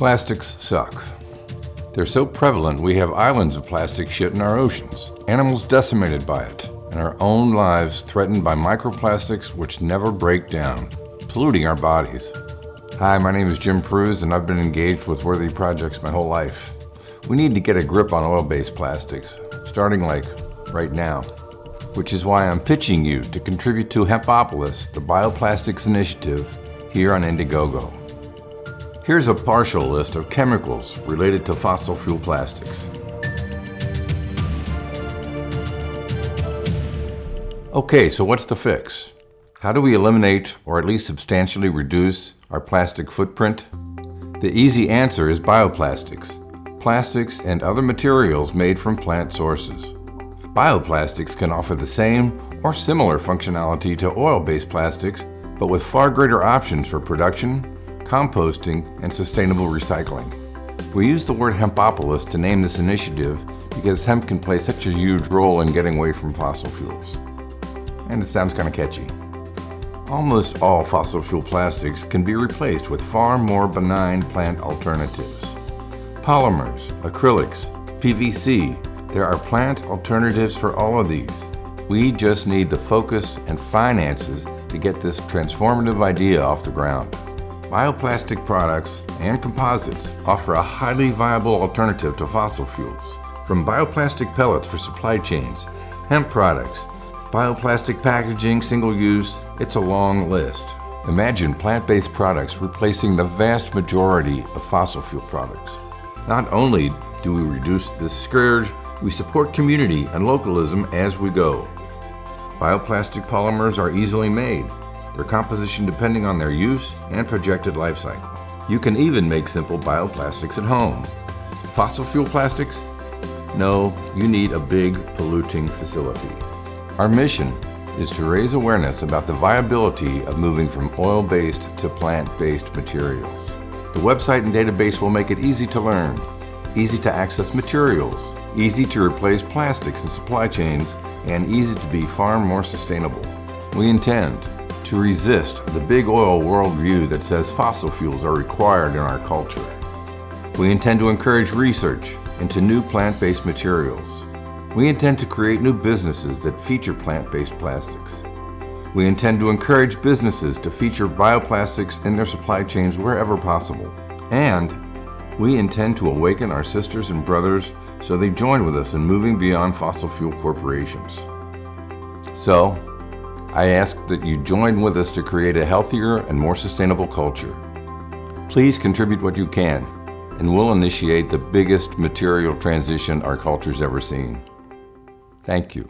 Plastics suck. They're so prevalent we have islands of plastic shit in our oceans, animals decimated by it, and our own lives threatened by microplastics which never break down, polluting our bodies. Hi, my name is Jim Pruse, and I've been engaged with worthy projects my whole life. We need to get a grip on oil-based plastics, starting like right now, which is why I'm pitching you to contribute to Hempopolis, the bioplastics initiative, here on Indigogo. Here's a partial list of chemicals related to fossil fuel plastics. Okay, so what's the fix? How do we eliminate or at least substantially reduce our plastic footprint? The easy answer is bioplastics, plastics and other materials made from plant sources. Bioplastics can offer the same or similar functionality to oil-based plastics, but with far greater options for production, composting, and sustainable recycling. We use the word Hempopolis to name this initiative because hemp can play such a huge role in getting away from fossil fuels. And it sounds kind of catchy. Almost all fossil fuel plastics can be replaced with far more benign plant alternatives. Polymers, acrylics, PVC, there are plant alternatives for all of these. We just need the focus and finances to get this transformative idea off the ground. Bioplastic products and composites offer a highly viable alternative to fossil fuels. From bioplastic pellets for supply chains, hemp products, bioplastic packaging, single-use, it's a long list. Imagine plant-based products replacing the vast majority of fossil fuel products. Not only do we reduce this scourge, we support community and localism as we go. Bioplastic polymers are easily made, their composition depending on their use and projected life cycle. You can even make simple bioplastics at home. Fossil fuel plastics? No, you need a big polluting facility. Our mission is to raise awareness about the viability of moving from oil-based to plant-based materials. The website and database will make it easy to learn, easy to access materials, easy to replace plastics in supply chains, and easy to be far more sustainable. We intend to resist the big oil worldview that says fossil fuels are required in our culture. We intend to encourage research into new plant-based materials. We intend to create new businesses that feature plant-based plastics. We intend to encourage businesses to feature bioplastics in their supply chains wherever possible. And we intend to awaken our sisters and brothers so they join with us in moving beyond fossil fuel corporations. So, I ask that you join with us to create a healthier and more sustainable culture. Please contribute what you can, and we'll initiate the biggest material transition our culture's ever seen. Thank you.